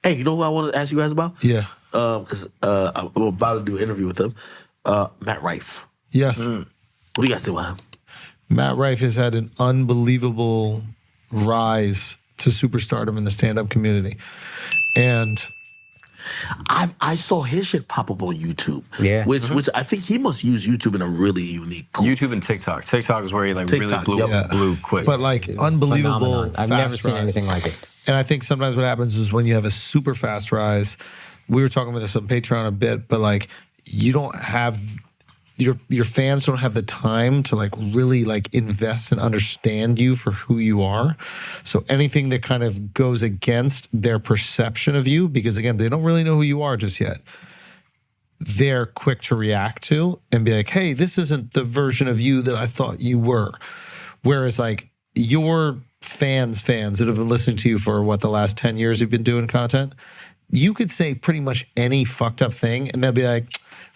Hey, you know who I want to ask you guys about? Yeah. Because I'm about to do an interview with him. Matt Rife. Yes. What do you guys think about him? Matt Rife has had an unbelievable rise to superstardom in the stand-up community. And I saw his shit pop up on YouTube. Yeah. Which I think he must use YouTube in a really unique YouTube and TikTok. TikTok is where he like TikTok, really yep. blew quick. but like unbelievable Phenomenon. I've never fast seen rise. anything like it. And I think sometimes what happens is when you have a super fast rise, we were talking about this on Patreon a bit, but like you don't have your fans don't have the time to like really like invest and understand you for who you are. So anything that kind of goes against their perception of you, because again, they don't really know who you are just yet, they're quick to react to and be like, hey, this isn't the version of you that I thought you were. Whereas like your fans that have been listening to you for what, the last 10 years you've been doing content, you could say pretty much any fucked up thing and they'll be like,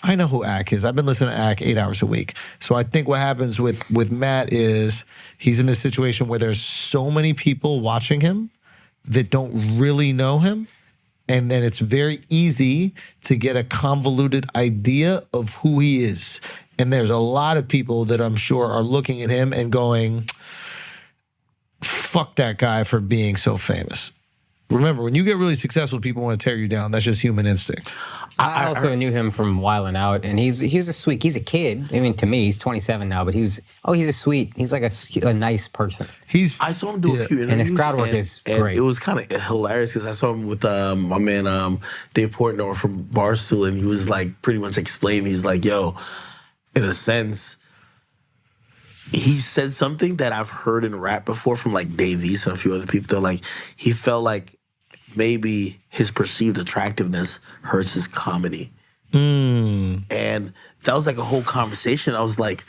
I know who Ak is. I've been listening to Ak 8 hours a week. So I think what happens with Matt is he's in a situation where there's so many people watching him that don't really know him. And then it's very easy to get a convoluted idea of who he is. And there's a lot of people that I'm sure are looking at him and going, fuck that guy for being so famous. Remember, when you get really successful, people want to tear you down. That's just human instinct. I also knew him from Wildin' Out, and he's a kid. I mean, to me, he's 27 now, but he's like a nice person. I saw him do a few interviews. And his crowd work is great. It was kind of hilarious because I saw him with my man Dave Portnoy from Barstool, and he was like pretty much explaining. He's like, yo, in a sense, he said something that I've heard in rap before from like Dave East and a few other people. They're like, he felt like maybe his perceived attractiveness hurts his comedy. And that was like a whole conversation. I was like,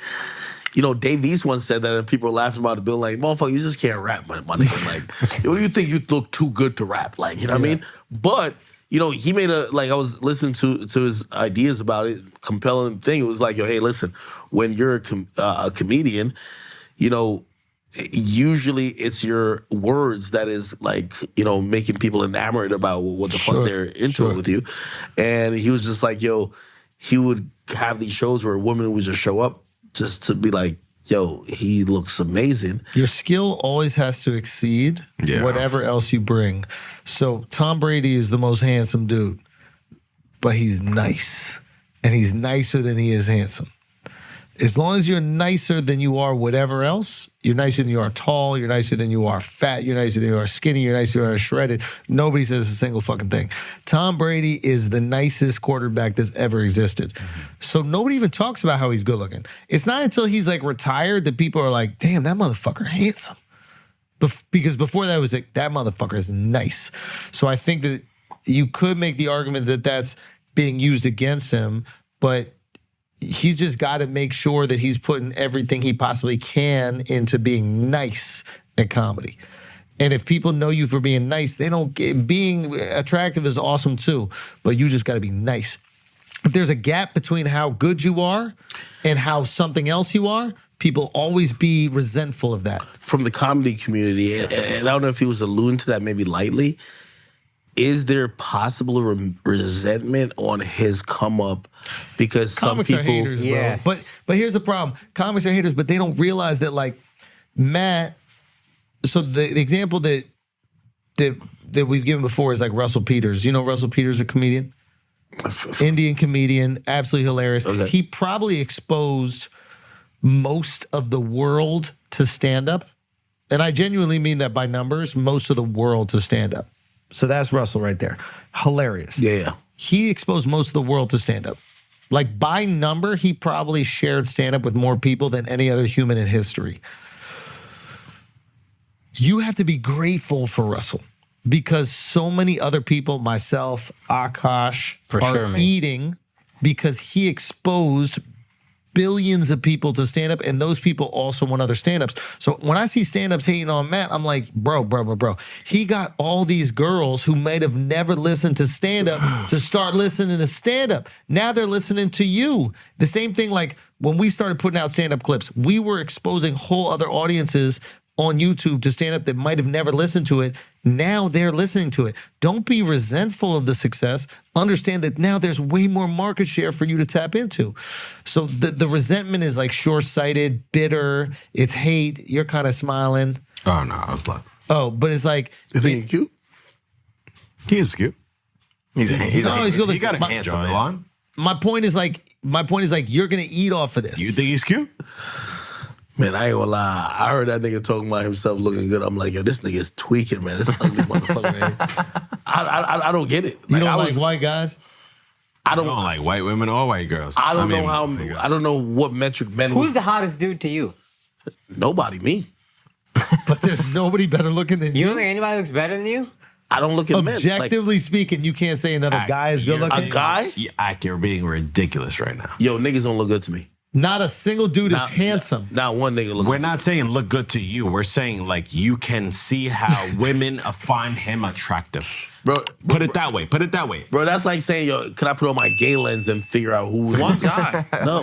you know, Dave East once said that and people were laughing about it, being like, motherfucker, you just can't rap, my nigga. Like, what do you think you look too good to rap? Like, you know what I mean? But, you know, he made I was listening to his ideas about it, compelling thing. It was like, yo, hey, listen, when you're a comedian, you know, usually it's your words that is like, you know, making people enamored about what the fuck they're into it with you. And he was just like, yo, he would have these shows where a woman would just show up just to be like, yo, he looks amazing. Your skill always has to exceed whatever else you bring. So Tom Brady is the most handsome dude, but he's nice. And he's nicer than he is handsome. As long as you're nicer than you are whatever else, you're nicer than you are tall, you're nicer than you are fat, you're nicer than you are skinny, you're nicer than you are shredded. Nobody says a single fucking thing. Tom Brady is the nicest quarterback that's ever existed. So nobody even talks about how he's good looking. It's not until he's like retired that people are like, damn, that motherfucker handsome. Because before that, it was like, that motherfucker is nice. So I think that you could make the argument that that's being used against him, but he's just got to make sure that he's putting everything he possibly can into being nice at comedy. And if people know you for being nice, they don't get, being attractive is awesome too, but you just got to be nice. If there's a gap between how good you are and how something else you are, people always be resentful of that. From the comedy community, and I don't know if he was alluding to that maybe lightly, is there possible resentment on his come up? Because comics some people, are haters, yes. Bro. But here's the problem: comics are haters, but they don't realize that like Matt. So the example that we've given before is like Russell Peters. You know Russell Peters, a comedian, Indian comedian, absolutely hilarious. Okay. He probably exposed most of the world to stand up, and I genuinely mean that by numbers. Most of the world to stand up. So that's Russell right there. Hilarious. Yeah. He exposed most of the world to stand-up. Like by number, he probably shared stand-up with more people than any other human in history. You have to be grateful for Russell because so many other people, myself, Akash, are eating because he exposed billions of people to stand-up, and those people also want other stand-ups. So when I see stand-ups hating on Matt, I'm like, bro. He got all these girls who might have never listened to stand-up to start listening to stand-up. Now they're listening to you. The same thing like when we started putting out stand-up clips, we were exposing whole other audiences on YouTube to stand up that might have never listened to it. Now they're listening to it. Don't be resentful of the success. Understand that now there's way more market share for you to tap into. So the resentment is like short-sighted, bitter, it's hate. You're kind of smiling. Oh, no, I was like... Oh, but it's like... You think he's cute? He is cute. he's good. He got a handsome blonde. My point is like you're gonna eat off of this. You think he's cute? Man, I ain't gonna lie. I heard that nigga talking about himself looking good. I'm like, yo, this nigga is tweaking, man. This ugly motherfucker, man. I don't get it. You don't like white guys? I don't like white women or white girls. I don't know what metric men. Who's the hottest dude to you? Nobody, me. But there's nobody better looking than you. You don't think anybody looks better than you? I don't look at men. Objectively speaking, you can't say another guy is good looking. A guy? You're being ridiculous right now. Yo, niggas don't look good to me. Not a single dude is handsome. Not one nigga look We're good not saying look good to you. We're saying like you can see how women find him attractive. Bro, Put it that way. Put it that way. Bro, that's like saying, yo, can I put on my gay lens and figure out who? One guy. No.